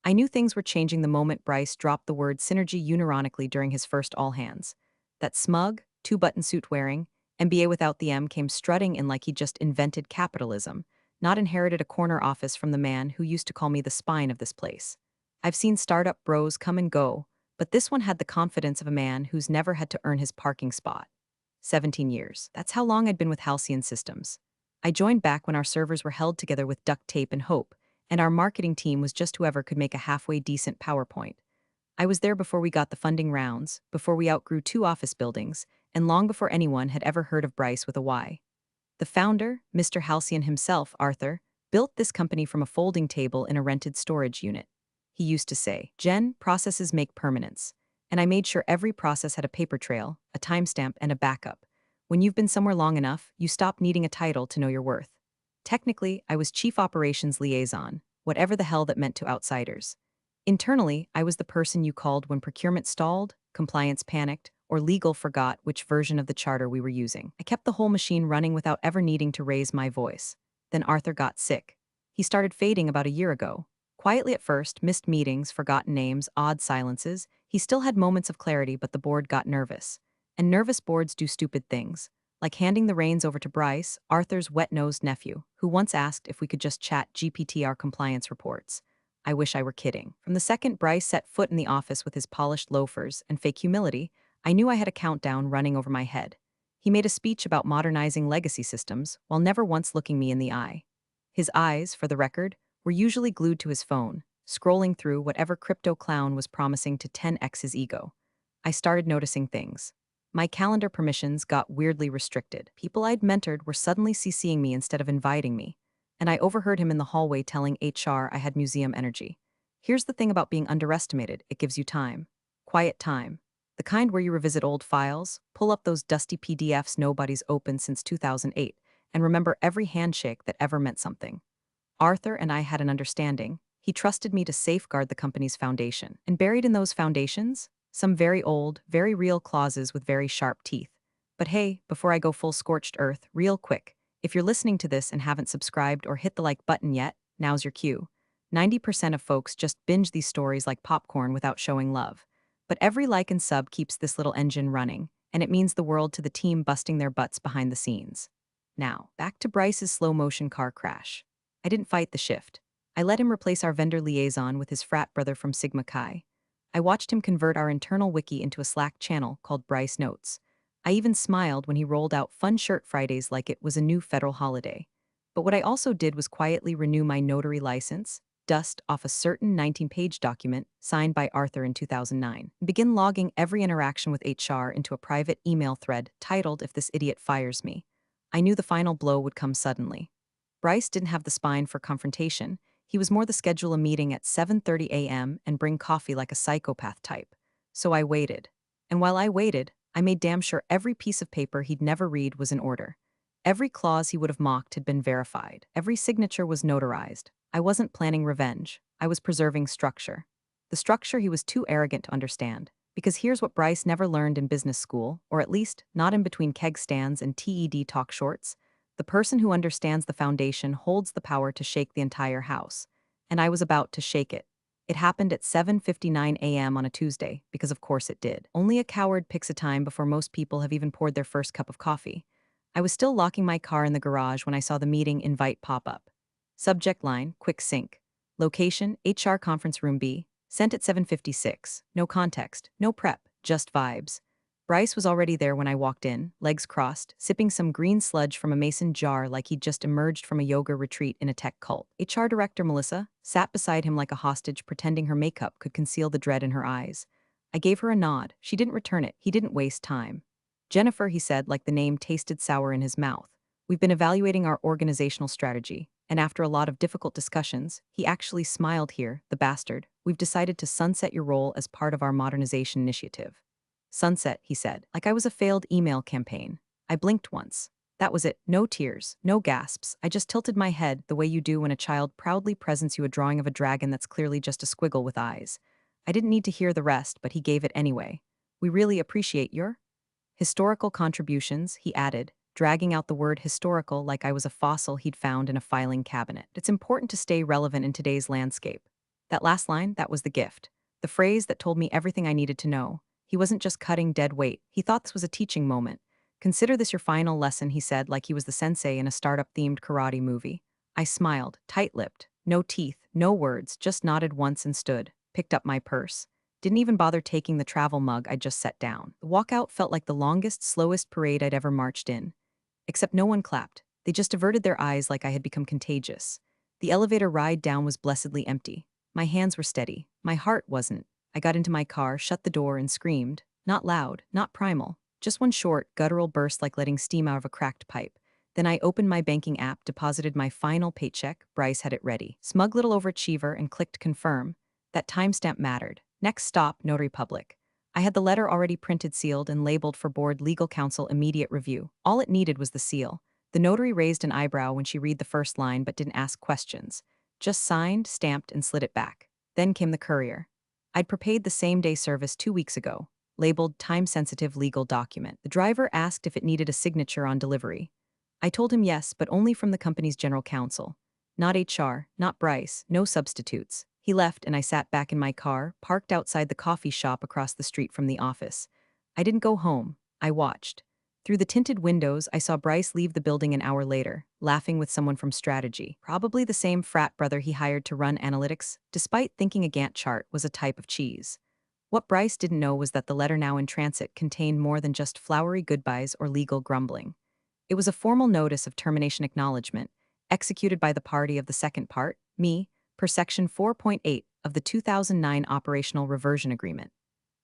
I knew things were changing the moment Bryce dropped the word synergy unironically during his first all hands. That smug, two-button suit wearing, MBA without the M came strutting in like he just invented capitalism, not inherited a corner office from the man who used to call me the spine of this place. I've seen startup bros come and go, but this one had the confidence of a man who's never had to earn his parking spot. 17 years. That's how long I'd been with Halcyon Systems. I joined back when our servers were held together with duct tape and hope, and our marketing team was just whoever could make a halfway decent PowerPoint. I was there before we got the funding rounds, before we outgrew 2 office buildings, and long before anyone had ever heard of Bryce with a Y. The founder, Mr. Halcyon himself, Arthur, built this company from a folding table in a rented storage unit. He used to say, "Jen, processes make permanence." And I made sure every process had a paper trail, a timestamp, and a backup. When you've been somewhere long enough, you stop needing a title to know your worth. Technically, I was Chief Operations Liaison, whatever the hell that meant to outsiders. Internally, I was the person you called when procurement stalled, compliance panicked, or legal forgot which version of the charter we were using. I kept the whole machine running without ever needing to raise my voice. Then Arthur got sick. He started fading about a year ago. Quietly at first, missed meetings, forgotten names, odd silences. He still had moments of clarity, but the board got nervous. And nervous boards do stupid things. Like handing the reins over to Bryce, Arthur's wet-nosed nephew, who once asked if we could just chat GPT our compliance reports. I wish I were kidding. From the second Bryce set foot in the office with his polished loafers and fake humility, I knew I had a countdown running over my head. He made a speech about modernizing legacy systems while never once looking me in the eye. His eyes, for the record, were usually glued to his phone, scrolling through whatever crypto clown was promising to 10x his ego. I started noticing things. My calendar permissions got weirdly restricted. People I'd mentored were suddenly CCing me instead of inviting me. And I overheard him in the hallway telling HR I had museum energy. Here's the thing about being underestimated: it gives you time. Quiet time. The kind where you revisit old files, pull up those dusty PDFs nobody's opened since 2008, and remember every handshake that ever meant something. Arthur and I had an understanding. He trusted me to safeguard the company's foundation. And buried in those foundations, some very old, very real clauses with very sharp teeth. But hey, before I go full scorched earth, real quick, if you're listening to this and haven't subscribed or hit the like button yet, now's your cue. 90% of folks just binge these stories like popcorn without showing love. But every like and sub keeps this little engine running, and it means the world to the team busting their butts behind the scenes. Now, back to Bryce's slow-motion car crash. I didn't fight the shift. I let him replace our vendor liaison with his frat brother from Sigma Chi. I watched him convert our internal wiki into a Slack channel called Bryce Notes. I even smiled when he rolled out Fun Shirt Fridays like it was a new federal holiday. But what I also did was quietly renew my notary license, dust off a certain 19-page document signed by Arthur in 2009, and begin logging every interaction with HR into a private email thread titled "If This Idiot Fires Me." I knew the final blow would come suddenly. Bryce didn't have the spine for confrontation. He was more the schedule a meeting at 7:30 a.m. and bring coffee like a psychopath type. So I waited. And while I waited, I made damn sure every piece of paper he'd never read was in order. Every clause he would have mocked had been verified. Every signature was notarized. I wasn't planning revenge. I was preserving structure. The structure he was too arrogant to understand. Because here's what Bryce never learned in business school, or at least not in between keg stands and TED talk shorts. The person who understands the foundation holds the power to shake the entire house. And I was about to shake it. It happened at 7:59 a.m. on a Tuesday, because of course it did. Only a coward picks a time before most people have even poured their first cup of coffee. I was still locking my car in the garage when I saw the meeting invite pop up. Subject line, quick sync. Location, HR conference room B. Sent at 7:56. No context, no prep, just vibes. Bryce was already there when I walked in, legs crossed, sipping some green sludge from a mason jar like he'd just emerged from a yoga retreat in a tech cult. HR Director Melissa sat beside him like a hostage, pretending her makeup could conceal the dread in her eyes. I gave her a nod. She didn't return it. He didn't waste time. "Jennifer," he said, like the name tasted sour in his mouth. "We've been evaluating our organizational strategy, and after a lot of difficult discussions," he actually smiled here, the bastard, "we've decided to sunset your role as part of our modernization initiative." Sunset, he said, like I was a failed email campaign. I blinked once. That was it. No tears, no gasps. I just tilted my head the way you do when a child proudly presents you a drawing of a dragon that's clearly just a squiggle with eyes. I didn't need to hear the rest, but he gave it anyway. "We really appreciate your historical contributions," he added, dragging out the word historical like I was a fossil he'd found in a filing cabinet. "It's important to stay relevant in today's landscape." That last line, that was the gift. The phrase that told me everything I needed to know. He wasn't just cutting dead weight. He thought this was a teaching moment. Consider this your final lesson, he said, like he was the sensei in a startup-themed karate movie. I smiled, tight-lipped, no teeth, no words, just nodded once and stood, picked up my purse. Didn't even bother taking the travel mug I'd just set down. The walkout felt like the longest, slowest parade I'd ever marched in. Except no one clapped. They just averted their eyes like I had become contagious. The elevator ride down was blessedly empty. My hands were steady. My heart wasn't. I got into my car, shut the door, and screamed. Not loud, not primal. Just one short, guttural burst like letting steam out of a cracked pipe. Then I opened my banking app, deposited my final paycheck. Bryce had it ready. Smug little overachiever, and clicked confirm. That timestamp mattered. Next stop, Notary Public. I had the letter already printed, sealed, and labeled for board legal counsel immediate review. All it needed was the seal. The notary raised an eyebrow when she read the first line but didn't ask questions. Just signed, stamped, and slid it back. Then came the courier. I'd prepaid the same-day service 2 weeks ago, labeled time-sensitive legal document. The driver asked if it needed a signature on delivery. I told him yes, but only from the company's general counsel. Not HR, not Bryce, no substitutes. He left and I sat back in my car, parked outside the coffee shop across the street from the office. I didn't go home. I watched. Through the tinted windows, I saw Bryce leave the building an hour later, laughing with someone from strategy, probably the same frat brother he hired to run analytics, despite thinking a Gantt chart was a type of cheese. What Bryce didn't know was that the letter now in transit contained more than just flowery goodbyes or legal grumbling. It was a formal notice of termination acknowledgement, executed by the party of the second part, me, per Section 4.8 of the 2009 Operational Reversion Agreement.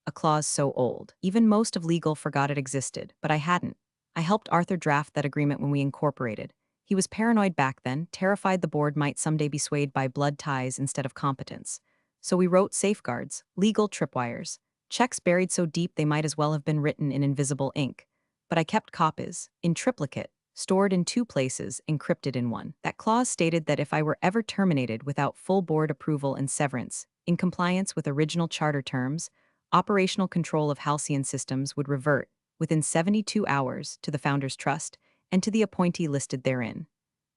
A clause so old, even most of legal forgot it existed, but I hadn't. I helped Arthur draft that agreement when we incorporated. He was paranoid back then, terrified the board might someday be swayed by blood ties instead of competence. So we wrote safeguards, legal tripwires, checks buried so deep they might as well have been written in invisible ink. But I kept copies, in triplicate, stored in 2 places, encrypted in one. That clause stated that if I were ever terminated without full board approval and severance, in compliance with original charter terms, operational control of Halcyon systems would revert, within 72 hours, to the Founders Trust and to the appointee listed therein.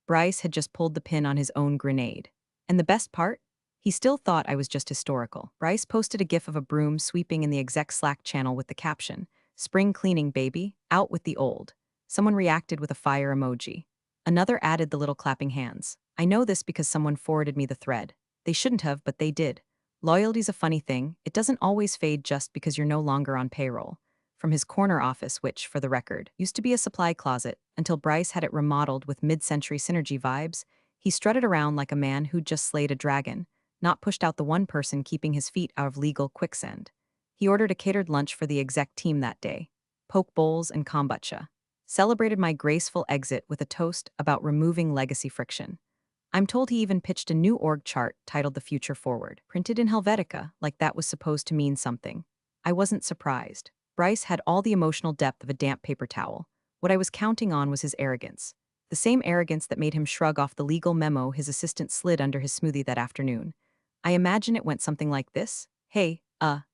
Bryce had just pulled the pin on his own grenade. And the best part? He still thought I was just historical. Bryce posted a gif of a broom sweeping in the exec Slack channel with the caption, "Spring cleaning, baby, out with the old." Someone reacted with a fire emoji. Another added the little clapping hands. I know this because someone forwarded me the thread. They shouldn't have, but they did. Loyalty's a funny thing. It doesn't always fade just because you're no longer on payroll. From his corner office, which, for the record, used to be a supply closet, until Bryce had it remodeled with mid-century synergy vibes, he strutted around like a man who'd just slayed a dragon, not pushed out the one person keeping his feet out of legal quicksand. He ordered a catered lunch for the exec team that day. Poke bowls and kombucha. Celebrated my graceful exit with a toast about removing legacy friction. I'm told he even pitched a new org chart titled The Future Forward, printed in Helvetica, like that was supposed to mean something. I wasn't surprised. Bryce had all the emotional depth of a damp paper towel. What I was counting on was his arrogance. The same arrogance that made him shrug off the legal memo his assistant slid under his smoothie that afternoon. I imagine it went something like this. Hey,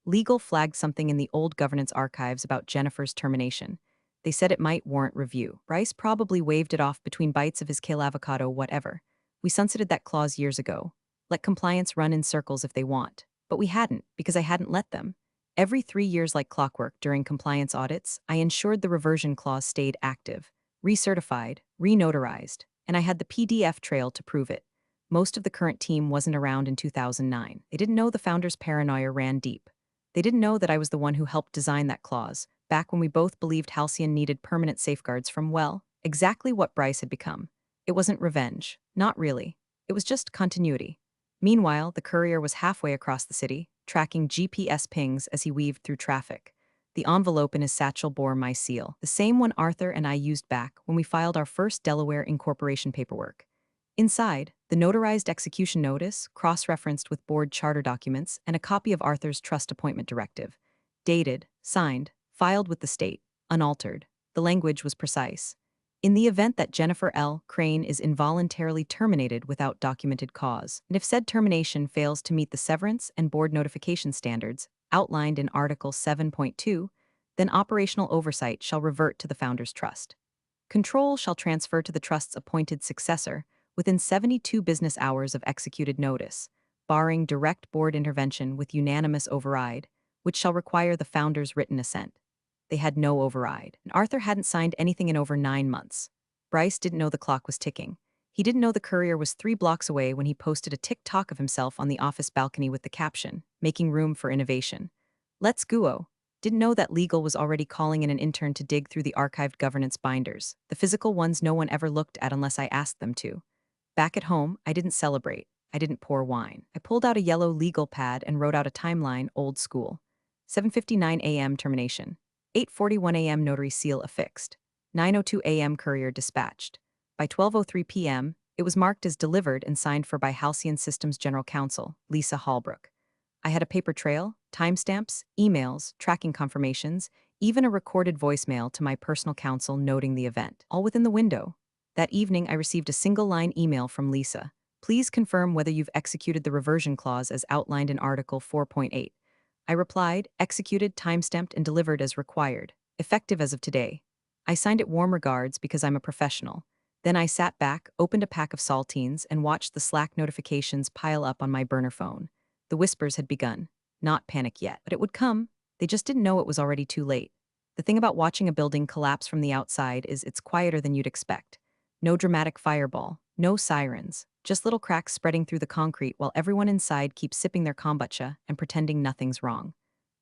legal flagged something in the old governance archives about Jennifer's termination. They said it might warrant review. Bryce probably waved it off between bites of his kale avocado whatever. We sunsetted that clause years ago. Let compliance run in circles if they want. But we hadn't, because I hadn't let them. Every 3 years like clockwork during compliance audits, I ensured the reversion clause stayed active, recertified, re-notarized, and I had the PDF trail to prove it. Most of the current team wasn't around in 2009. They didn't know the founder's paranoia ran deep. They didn't know that I was the one who helped design that clause, back when we both believed Halcyon needed permanent safeguards from, well, exactly what Bryce had become. It wasn't revenge. Not really. It was just continuity. Meanwhile, the courier was halfway across the city, tracking GPS pings as he weaved through traffic. The envelope in his satchel bore my seal, the same one Arthur and I used back when we filed our first Delaware incorporation paperwork. Inside, the notarized execution notice, cross-referenced with board charter documents, and a copy of Arthur's trust appointment directive. Dated, signed, filed with the state, unaltered. The language was precise. In the event that Jennifer L. Crane is involuntarily terminated without documented cause, and if said termination fails to meet the severance and board notification standards outlined in Article 7.2, then operational oversight shall revert to the Founders Trust. Control shall transfer to the Trust's appointed successor within 72 business hours of executed notice. barring direct board intervention with unanimous override, which shall require the founder's written assent. They had no override, and Arthur hadn't signed anything in over 9 months. Bryce didn't know the clock was ticking. He didn't know the courier was 3 blocks away when he posted a TikTok of himself on the office balcony with the caption, "Making room for innovation." Let's go. Didn't know that legal was already calling in an intern to dig through the archived governance binders, the physical ones no one ever looked at unless I asked them to. Back at home, I didn't celebrate. I didn't pour wine. I pulled out a yellow legal pad and wrote out a timeline, old school. 7:59 a.m. termination. 8:41 a.m. notary seal affixed. 9:02 a.m. courier dispatched. By 12:03 p.m., it was marked as delivered and signed for by Halcyon Systems General Counsel, Lisa Hallbrook. I had a paper trail, timestamps, emails, tracking confirmations, even a recorded voicemail to my personal counsel noting the event, all within the window. That evening, I received a single-line email from Lisa. Please confirm whether you've executed the reversion clause as outlined in Article 4.8. I replied, executed, timestamped, and delivered as required, effective as of today. I signed it warm regards because I'm a professional. Then I sat back, opened a pack of saltines, and watched the Slack notifications pile up on my burner phone. The whispers had begun. Not panic yet, but it would come. They just didn't know it was already too late. The thing about watching a building collapse from the outside is it's quieter than you'd expect. No dramatic fireball, no sirens, just little cracks spreading through the concrete while everyone inside keeps sipping their kombucha and pretending nothing's wrong.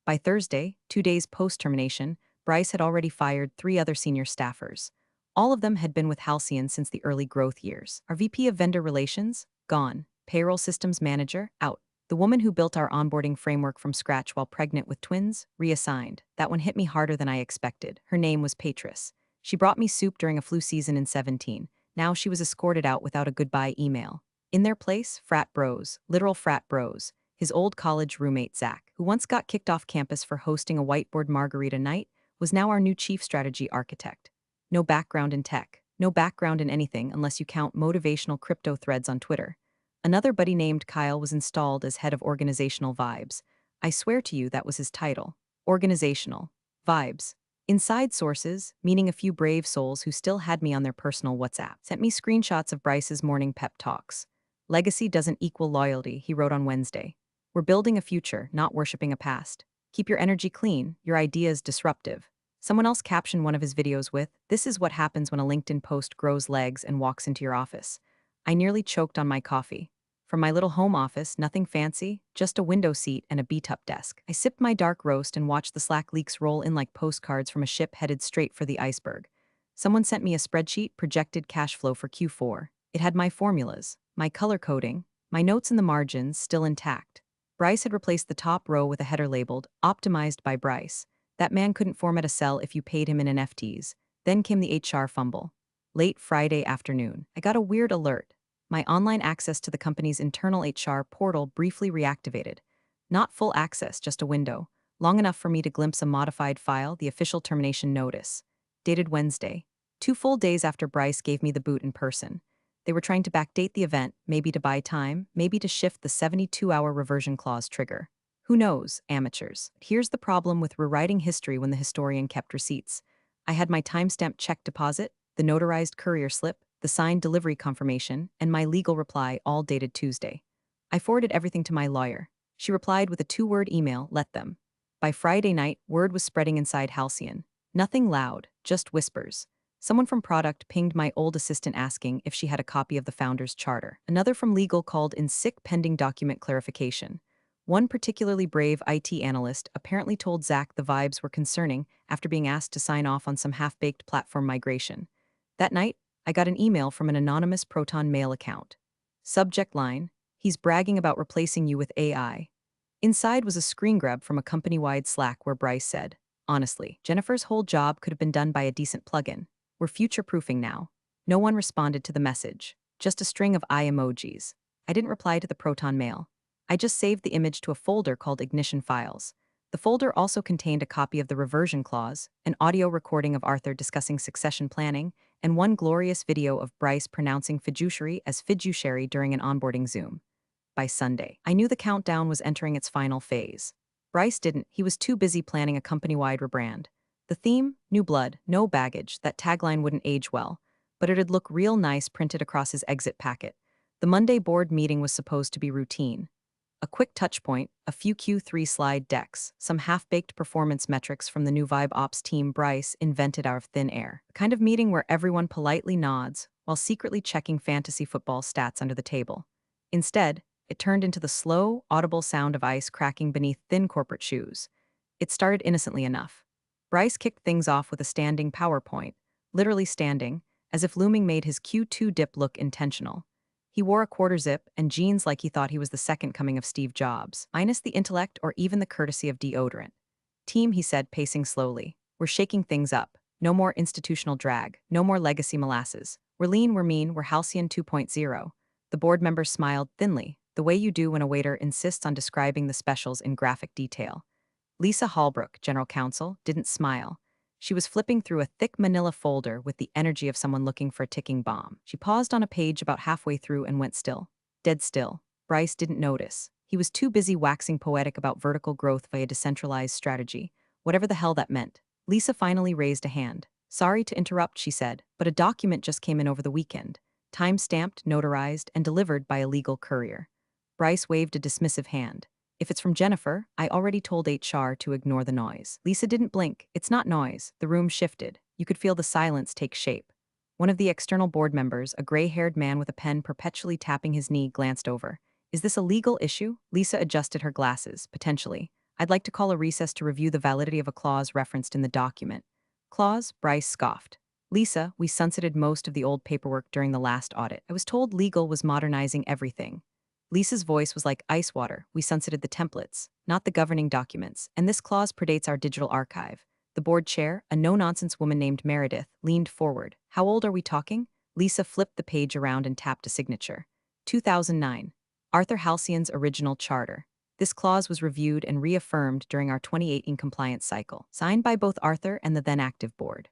By Thursday, 2 days post-termination, Bryce had already fired 3 other senior staffers. All of them had been with Halcyon since the early growth years. Our VP of Vendor Relations? Gone. Payroll Systems Manager? Out. The woman who built our onboarding framework from scratch while pregnant with twins? Reassigned. That one hit me harder than I expected. Her name was Patris. She brought me soup during a flu season in 17. Now she was escorted out without a goodbye email. In their place, frat bros, literal frat bros. His old college roommate Zach, who once got kicked off campus for hosting a whiteboard margarita night, was now our new chief strategy architect. No background in tech, no background in anything unless you count motivational crypto threads on Twitter. Another buddy named Kyle was installed as head of organizational vibes. I swear to you that was his title. Organizational vibes. Inside sources, meaning a few brave souls who still had me on their personal WhatsApp, sent me screenshots of Bryce's morning pep talks. Legacy doesn't equal loyalty, he wrote on Wednesday. We're building a future, not worshiping a past. Keep your energy clean, your ideas disruptive. Someone else captioned one of his videos with, "This is what happens when a LinkedIn post grows legs and walks into your office." I nearly choked on my coffee. From my little home office, nothing fancy, just a window seat and a beat-up desk. I sipped my dark roast and watched the Slack leaks roll in like postcards from a ship headed straight for the iceberg. Someone sent me a spreadsheet, projected cash flow for Q4. It had my formulas, my color coding, my notes in the margins still intact. Bryce had replaced the top row with a header labeled, "Optimized by Bryce." That man couldn't format a cell if you paid him in NFTs. Then came the HR fumble. Late Friday afternoon, I got a weird alert. My online access to the company's internal HR portal briefly reactivated. Not full access, just a window, long enough for me to glimpse a modified file, the official termination notice. Dated Wednesday. 2 full days after Bryce gave me the boot in person. They were trying to backdate the event, maybe to buy time, maybe to shift the 72-hour reversion clause trigger. Who knows, amateurs? Here's the problem with rewriting history when the historian kept receipts. I had my timestamped check deposit, the notarized courier slip, the signed delivery confirmation, and my legal reply all dated Tuesday. I forwarded everything to my lawyer. She replied with a 2-word email, "Let them." By Friday night, word was spreading inside Halcyon. Nothing loud, just whispers. Someone from product pinged my old assistant asking if she had a copy of the founder's charter. Another from legal called in sick pending document clarification. One particularly brave IT analyst apparently told Zach the vibes were concerning after being asked to sign off on some half-baked platform migration. That night, I got an email from an anonymous Proton Mail account. Subject line, "He's bragging about replacing you with AI." Inside was a screen grab from a company-wide Slack where Bryce said, "Honestly, Jennifer's whole job could have been done by a decent plugin. We're future-proofing now." No one responded to the message, just a string of eye emojis. I didn't reply to the Proton Mail. I just saved the image to a folder called Ignition Files. The folder also contained a copy of the reversion clause, an audio recording of Arthur discussing succession planning, and one glorious video of Bryce pronouncing fiduciary as fiduciary during an onboarding Zoom. By Sunday, I knew the countdown was entering its final phase. Bryce didn't, he was too busy planning a company-wide rebrand. The theme, new blood, no baggage, that tagline wouldn't age well, but it'd look real nice printed across his exit packet. The Monday board meeting was supposed to be routine. A quick touch point, a few Q3 slide decks, some half-baked performance metrics from the new Vibe Ops team Bryce invented out of thin air. A kind of meeting where everyone politely nods while secretly checking fantasy football stats under the table. Instead, it turned into the slow, audible sound of ice cracking beneath thin corporate shoes. It started innocently enough. Bryce kicked things off with a standing PowerPoint, literally standing, as if looming made his Q2 dip look intentional. He wore a quarter zip and jeans like he thought he was the second coming of Steve Jobs, minus the intellect or even the courtesy of deodorant. Team, he said, pacing slowly. We're shaking things up. No more institutional drag. No more legacy molasses. We're lean, we're mean, we're halcyon 2.0. The board members smiled thinly, the way you do when a waiter insists on describing the specials in graphic detail. Lisa Hallbrook, general counsel, didn't smile. She was flipping through a thick manila folder with the energy of someone looking for a ticking bomb. She paused on a page about halfway through and went still. Dead still. Bryce didn't notice. He was too busy waxing poetic about vertical growth via decentralized strategy, whatever the hell that meant. Lisa finally raised a hand. Sorry to interrupt, she said, but a document just came in over the weekend. Time-stamped, notarized, and delivered by a legal courier. Bryce waved a dismissive hand. If it's from Jennifer, I already told HR to ignore the noise. Lisa didn't blink. It's not noise. The room shifted. You could feel the silence take shape. One of the external board members, a gray-haired man with a pen perpetually tapping his knee, glanced over. Is this a legal issue? Lisa adjusted her glasses. Potentially. I'd like to call a recess to review the validity of a clause referenced in the document. Clause? Bryce scoffed. Lisa, we sunsetted most of the old paperwork during the last audit. I was told legal was modernizing everything. Lisa's voice was like ice water. We sunsetted the templates, not the governing documents, and this clause predates our digital archive. The board chair, a no-nonsense woman named Meredith, leaned forward. How old are we talking? Lisa flipped the page around and tapped a signature. 2009. Arthur Halcyon's original charter. This clause was reviewed and reaffirmed during our 2018 compliance cycle, signed by both Arthur and the then active board.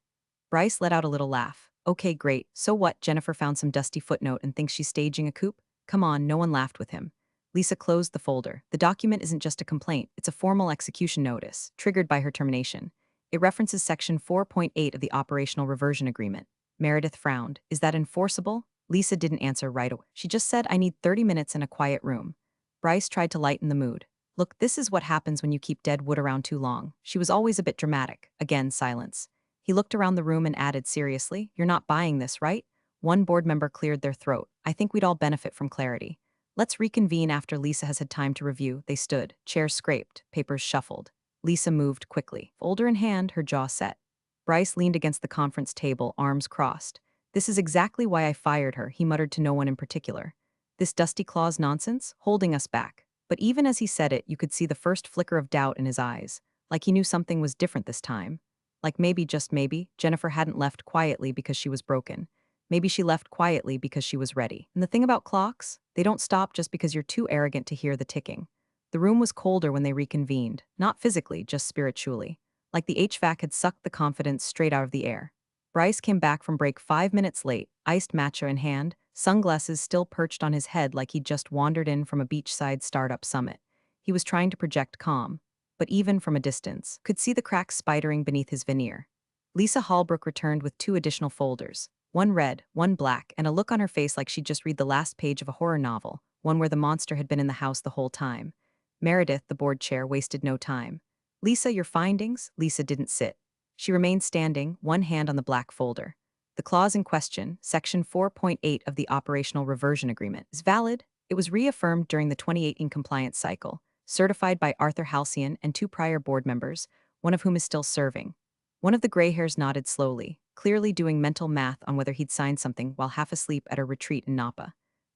Bryce let out a little laugh. Okay, great. So what? Jennifer found some dusty footnote and thinks she's staging a coup? Come on, no one laughed with him. Lisa closed the folder. The document isn't just a complaint, it's a formal execution notice, triggered by her termination. It references Section 4.8 of the Operational Reversion Agreement. Meredith frowned. Is that enforceable? Lisa didn't answer right away. She just said, I need 30 minutes in a quiet room. Bryce tried to lighten the mood. Look, this is what happens when you keep dead wood around too long. She was always a bit dramatic. Again, silence. He looked around the room and added seriously, You're not buying this, right? One board member cleared their throat. I think we'd all benefit from clarity. Let's reconvene after Lisa has had time to review. They stood, chairs scraped, papers shuffled. Lisa moved quickly. Folder in hand, her jaw set. Bryce leaned against the conference table, arms crossed. This is exactly why I fired her, he muttered to no one in particular. This dusty clause nonsense, holding us back. But even as he said it, you could see the first flicker of doubt in his eyes, like he knew something was different this time. Like maybe, just maybe, Jennifer hadn't left quietly because she was broken. Maybe she left quietly because she was ready. And the thing about clocks, they don't stop just because you're too arrogant to hear the ticking. The room was colder when they reconvened, not physically, just spiritually. Like the HVAC had sucked the confidence straight out of the air. Bryce came back from break 5 minutes late, iced matcha in hand, sunglasses still perched on his head like he'd just wandered in from a beachside startup summit. He was trying to project calm, but even from a distance, could see the cracks spidering beneath his veneer. Lisa Hallbrook returned with 2 additional folders. One red, one black, and a look on her face like she'd just read the last page of a horror novel, one where the monster had been in the house the whole time. Meredith, the board chair, wasted no time. Lisa, your findings? Lisa didn't sit. She remained standing, one hand on the black folder. The clause in question, Section 4.8 of the Operational Reversion Agreement, is valid. It was reaffirmed during the 2018 compliance cycle, certified by Arthur Halcyon and 2 prior board members, one of whom is still serving. One of the gray hairs nodded slowly, clearly doing mental math on whether he'd signed something while half asleep at a retreat in Napa.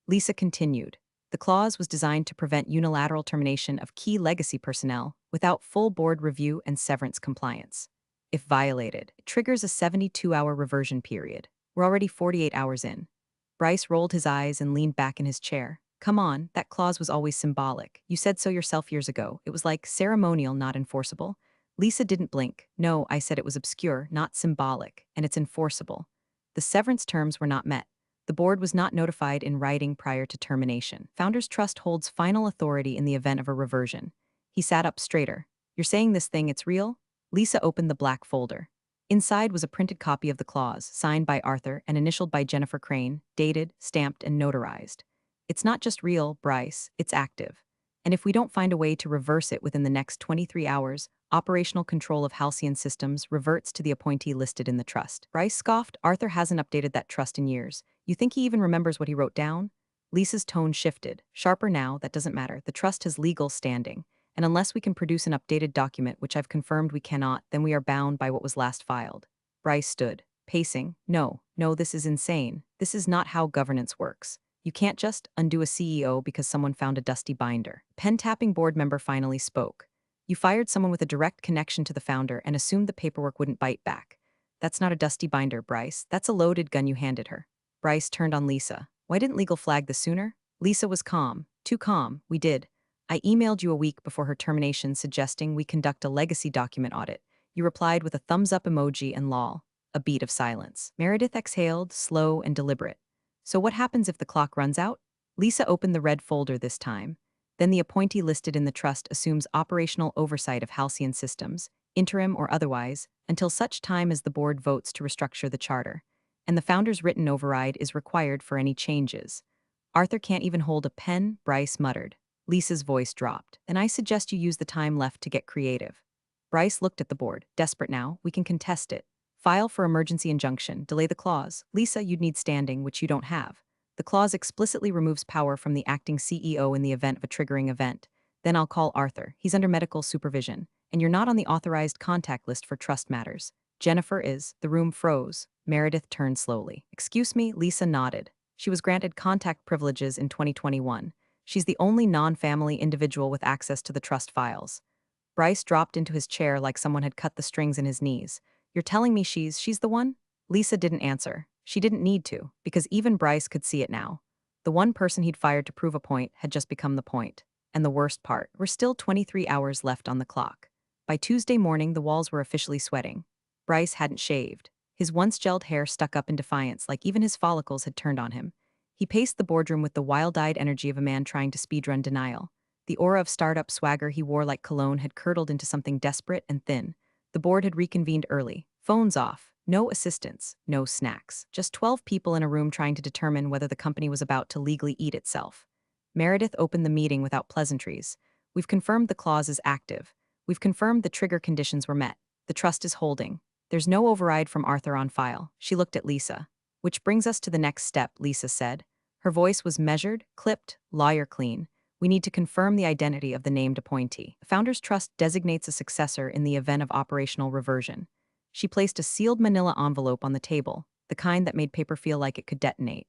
Lisa continued. The clause was designed to prevent unilateral termination of key legacy personnel without full board review and severance compliance. If violated, it triggers a 72-hour reversion period. We're already 48 hours in. Bryce rolled his eyes and leaned back in his chair. Come on, that clause was always symbolic. You said so yourself years ago. It was like ceremonial, not enforceable. Lisa didn't blink. No, I said it was obscure, not symbolic, and it's enforceable. The severance terms were not met. The board was not notified in writing prior to termination. Founders Trust holds final authority in the event of a reversion. He sat up straighter. You're saying this thing, it's real? Lisa opened the black folder. Inside was a printed copy of the clause, signed by Arthur and initialed by Jennifer Crane, dated, stamped, and notarized. It's not just real, Bryce, it's active. And if we don't find a way to reverse it within the next 23 hours, operational control of Halcyon Systems reverts to the appointee listed in the trust. Bryce scoffed. Arthur hasn't updated that trust in years. You think he even remembers what he wrote down? Lisa's tone shifted. Sharper now, that doesn't matter. The trust has legal standing. And unless we can produce an updated document, which I've confirmed we cannot, then we are bound by what was last filed. Bryce stood, pacing. No, this is insane. This is not how governance works. You can't just undo a CEO because someone found a dusty binder. Pen-tapping board member finally spoke. You fired someone with a direct connection to the founder and assumed the paperwork wouldn't bite back. That's not a dusty binder, Bryce. That's a loaded gun you handed her. Bryce turned on Lisa. Why didn't legal flag this sooner? Lisa was calm. Too calm. We did. I emailed you a week before her termination suggesting we conduct a legacy document audit. You replied with a thumbs-up emoji and lol. A beat of silence. Meredith exhaled, slow and deliberate. So what happens if the clock runs out? Lisa opened the red folder this time. Then the appointee listed in the trust assumes operational oversight of Halcyon Systems, interim or otherwise, until such time as the board votes to restructure the charter. And the founder's written override is required for any changes. Arthur can't even hold a pen, Bryce muttered. Lisa's voice dropped. Then I suggest you use the time left to get creative. Bryce looked at the board. Desperate now, we can contest it. File for emergency injunction, delay the clause. Lisa, you'd need standing, which you don't have. The clause explicitly removes power from the acting CEO in the event of a triggering event. Then I'll call Arthur. He's under medical supervision. And you're not on the authorized contact list for trust matters. Jennifer is. The room froze. Meredith turned slowly. Excuse me, Lisa nodded. She was granted contact privileges in 2021. She's the only non-family individual with access to the trust files. Bryce dropped into his chair like someone had cut the strings in his knees. You're telling me she's the one? Lisa didn't answer. She didn't need to, because even Bryce could see it now. The one person he'd fired to prove a point had just become the point. And the worst part, we're still 23 hours left on the clock. By Tuesday morning, the walls were officially sweating. Bryce hadn't shaved. His once gelled hair stuck up in defiance, like even his follicles had turned on him. He paced the boardroom with the wild-eyed energy of a man trying to speedrun denial. The aura of startup swagger he wore like cologne had curdled into something desperate and thin. The board had reconvened early. Phones off. No assistants. No snacks. Just 12 people in a room trying to determine whether the company was about to legally eat itself. Meredith opened the meeting without pleasantries. We've confirmed the clause is active. We've confirmed the trigger conditions were met. The trust is holding. There's no override from Arthur on file. She looked at Lisa. Which brings us to the next step, Lisa said. Her voice was measured, clipped, lawyer clean. We need to confirm the identity of the named appointee. The Founders Trust designates a successor in the event of operational reversion. She placed a sealed manila envelope on the table, the kind that made paper feel like it could detonate.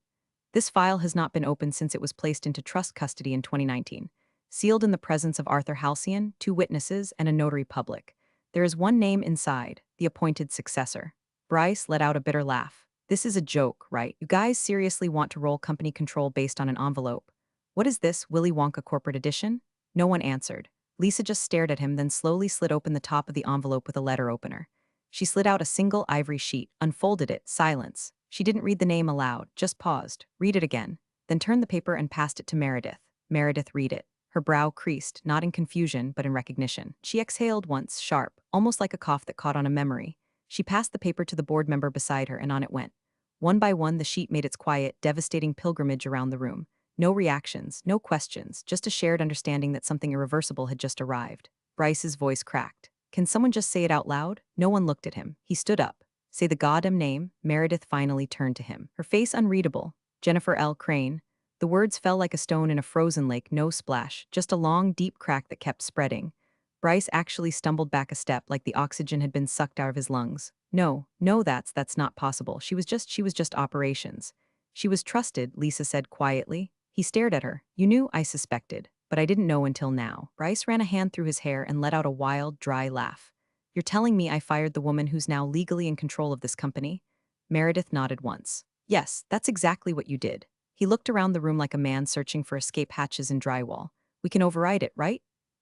This file has not been opened since it was placed into trust custody in 2019. Sealed in the presence of Arthur Halcyon, 2 witnesses, and a notary public. There is one name inside, the appointed successor. Bryce let out a bitter laugh. This is a joke, right? You guys seriously want to roll company control based on an envelope? What is this, Willy Wonka corporate edition? No one answered. Lisa just stared at him, then slowly slid open the top of the envelope with a letter opener. She slid out a single ivory sheet, unfolded it, silence. She didn't read the name aloud, just paused, read it again, then turned the paper and passed it to Meredith. Meredith read it. Her brow creased, not in confusion, but in recognition. She exhaled once, sharp, almost like a cough that caught on a memory. She passed the paper to the board member beside her, and on it went. One by one, the sheet made its quiet, devastating pilgrimage around the room. No reactions, no questions, just a shared understanding that something irreversible had just arrived. Bryce's voice cracked. Can someone just say it out loud? No one looked at him. He stood up. Say the goddamn name. Meredith finally turned to him. Her face unreadable. Jennifer L. Crane. The words fell like a stone in a frozen lake, no splash, just a long, deep crack that kept spreading. Bryce actually stumbled back a step like the oxygen had been sucked out of his lungs. No, that's not possible. She was just operations. She was trusted, Lisa said quietly. He stared at her. You knew, I suspected, but I didn't know until now. Bryce ran a hand through his hair and let out a wild, dry laugh. You're telling me I fired the woman who's now legally in control of this company? Meredith nodded once. Yes, that's exactly what you did. He looked around the room like a man searching for escape hatches in drywall. We can override it, right?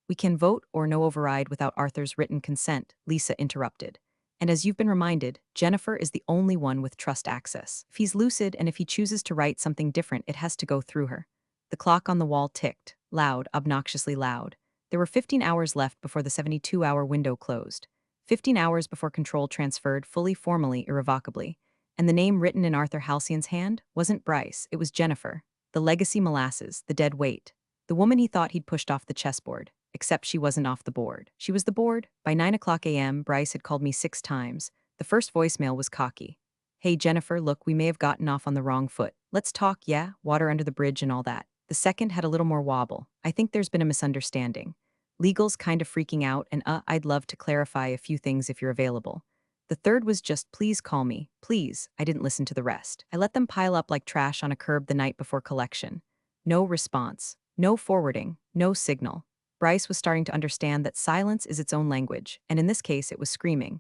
We can vote or no override without Arthur's written consent, Lisa interrupted. And as you've been reminded, Jennifer is the only one with trust access. If he's lucid and if he chooses to write something different, it has to go through her. The clock on the wall ticked, loud, obnoxiously loud. There were 15 hours left before the 72-hour window closed. 15 hours before control transferred fully, formally, irrevocably. And the name written in Arthur Halcyon's hand wasn't Bryce, it was Jennifer. The legacy molasses, the dead weight. The woman he thought he'd pushed off the chessboard, except she wasn't off the board. She was the board. By 9 o'clock a.m., Bryce had called me 6 times. The first voicemail was cocky. Hey, Jennifer, look, we may have gotten off on the wrong foot. Let's talk, yeah? Water under the bridge and all that. The second had a little more wobble. I think there's been a misunderstanding. Legal's kind of freaking out, and I'd love to clarify a few things if you're available. The third was just, please call me. Please. I didn't listen to the rest. I let them pile up like trash on a curb the night before collection. No response. No forwarding. No signal. Bryce was starting to understand that silence is its own language, and in this case it was screaming.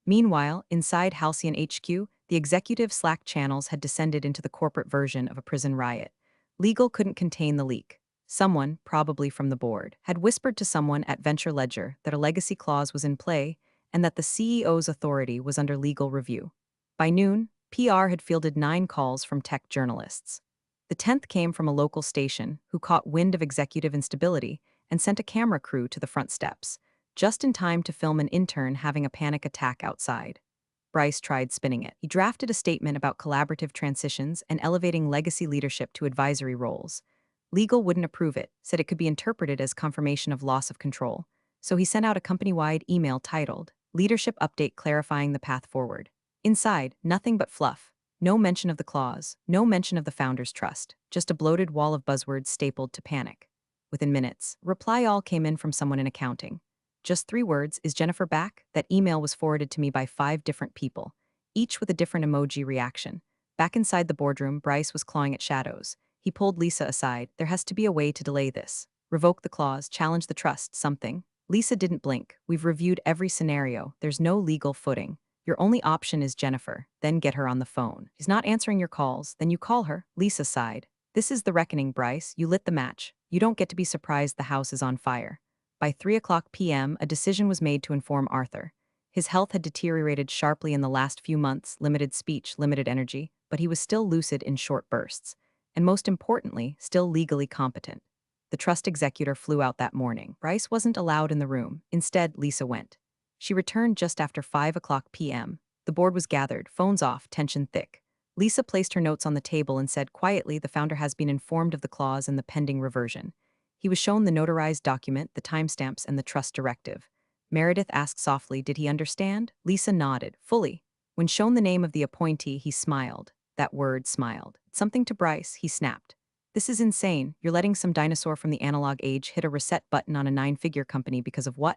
Meanwhile, inside Halcyon HQ, the executive Slack channels had descended into the corporate version of a prison riot. Legal couldn't contain the leak. Someone, probably from the board, had whispered to someone at Venture Ledger that a legacy clause was in play and that the CEO's authority was under legal review. By noon, PR had fielded 9 calls from tech journalists. The 10th came from a local station who caught wind of executive instability and sent a camera crew to the front steps, just in time to film an intern having a panic attack outside. Bryce tried spinning it. He drafted a statement about collaborative transitions and elevating legacy leadership to advisory roles. Legal wouldn't approve it, said it could be interpreted as confirmation of loss of control. So he sent out a company-wide email titled, Leadership Update Clarifying the Path Forward. Inside, nothing but fluff. No mention of the clause, no mention of the founder's trust, just a bloated wall of buzzwords stapled to panic. Within minutes, reply all came in from someone in accounting. Just 3 words, is Jennifer back? That email was forwarded to me by 5 different people, each with a different emoji reaction. Back inside the boardroom, Bryce was clawing at shadows. He pulled Lisa aside. There has to be a way to delay this. Revoke the clause, challenge the trust, something. Lisa didn't blink. We've reviewed every scenario. There's no legal footing. Your only option is Jennifer, then get her on the phone. She's not answering your calls, then you call her. Lisa sighed. This is the reckoning, Bryce. You lit the match. You don't get to be surprised the house is on fire. By 3 o'clock p.m., a decision was made to inform Arthur. His health had deteriorated sharply in the last few months, limited speech, limited energy, but he was still lucid in short bursts. And most importantly, still legally competent. The trust executor flew out that morning. Bryce wasn't allowed in the room. Instead, Lisa went. She returned just after 5 o'clock p.m. The board was gathered, phones off, tension thick. Lisa placed her notes on the table and said quietly the founder has been informed of the clause and the pending reversion. He was shown the notarized document, the timestamps, and the trust directive. Meredith asked softly, did he understand? Lisa nodded, fully. When shown the name of the appointee, he smiled. That word, smiled. Something to Bryce, he snapped. This is insane. You're letting some dinosaur from the analog age hit a reset button on a 9-figure company because of what?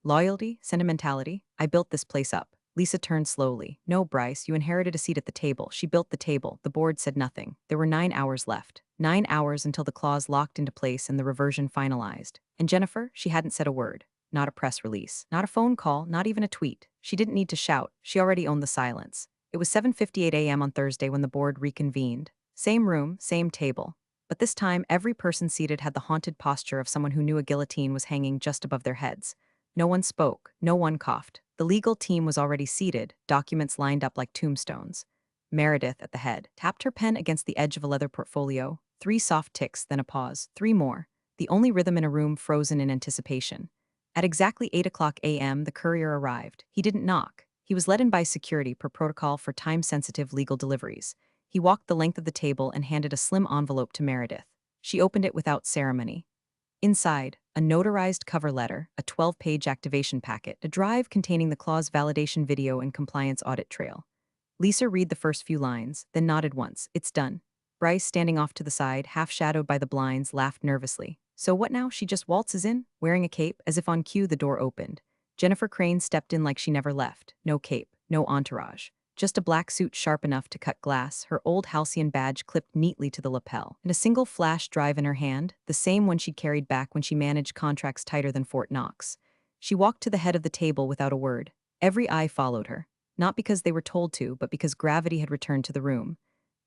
Loyalty? Sentimentality? I built this place up. Lisa turned slowly. No, Bryce, you inherited a seat at the table. She built the table. The board said nothing. There were 9 hours left. 9 hours until the clause locked into place and the reversion finalized. And Jennifer, she hadn't said a word. Not a press release. Not a phone call. Not even a tweet. She didn't need to shout. She already owned the silence. It was 7:58 a.m. on Thursday when the board reconvened. Same room, same table. But this time, every person seated had the haunted posture of someone who knew a guillotine was hanging just above their heads. No one spoke, no one coughed. The legal team was already seated, documents lined up like tombstones. Meredith, at the head, tapped her pen against the edge of a leather portfolio. 3 soft ticks, then a pause. 3 more. The only rhythm in a room frozen in anticipation. At exactly 8 o'clock a.m., the courier arrived. He didn't knock. He was let in by security per protocol for time-sensitive legal deliveries. He walked the length of the table and handed a slim envelope to Meredith. She opened it without ceremony. Inside, a notarized cover letter, a 12-page activation packet, a drive containing the clause validation video and compliance audit trail. Lisa read the first few lines, then nodded once. It's done. Bryce, standing off to the side, half-shadowed by the blinds, laughed nervously. So what now? She just waltzes in, wearing a cape, as if on cue the door opened. Jennifer Crane stepped in like she never left. No cape, no entourage. Just a black suit sharp enough to cut glass, her old halcyon badge clipped neatly to the lapel, and a single flash drive in her hand, the same one she'd carried back when she managed contracts tighter than Fort Knox. She walked to the head of the table without a word. Every eye followed her, not because they were told to, but because gravity had returned to the room.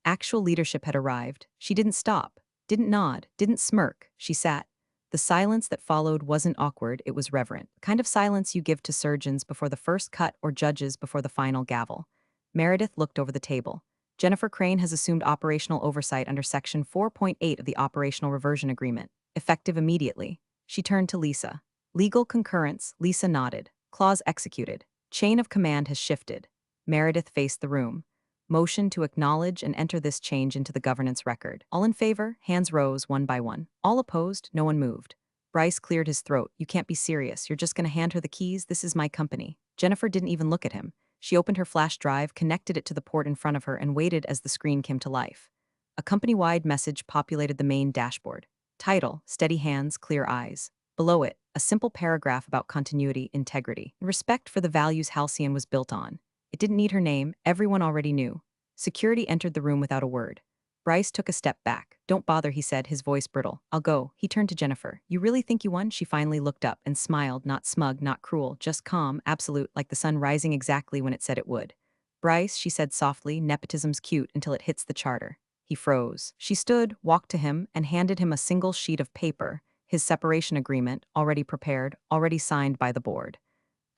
Actual leadership had arrived. She didn't stop, didn't nod, didn't smirk. She sat. The silence that followed wasn't awkward, it was reverent. The kind of silence you give to surgeons before the first cut or judges before the final gavel. Meredith looked over the table. Jennifer Crane has assumed operational oversight under Section 4.8 of the Operational Reversion Agreement, effective immediately. She turned to Lisa. Legal concurrence, Lisa nodded. Clause executed. Chain of command has shifted. Meredith faced the room. motioned to acknowledge and enter this change into the governance record. All in favor, hands rose one by one. All opposed, no one moved. Bryce cleared his throat. You can't be serious. You're just going to hand her the keys? This is my company. Jennifer didn't even look at him. She opened her flash drive, connected it to the port in front of her, and waited as the screen came to life. A company-wide message populated the main dashboard. Title, Steady Hands, Clear Eyes. Below it, a simple paragraph about continuity, integrity, and respect for the values Halcyon was built on. It didn't need her name, everyone already knew. Security entered the room without a word. Bryce took a step back. Don't bother, he said, his voice brittle. I'll go. He turned to Jennifer. You really think you won? She finally looked up and smiled, not smug, not cruel, just calm, absolute, like the sun rising exactly when it said it would. Bryce, she said softly, nepotism's cute until it hits the charter. He froze. She stood, walked to him, and handed him a single sheet of paper, his separation agreement, already prepared, already signed by the board.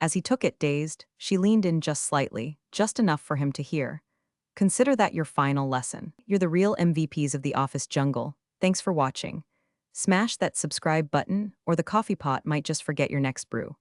As he took it, dazed, she leaned in just slightly, just enough for him to hear. Consider that your final lesson. You're the real MVPs of the office jungle. Thanks for watching. Smash that subscribe button, or the coffee pot might just forget your next brew.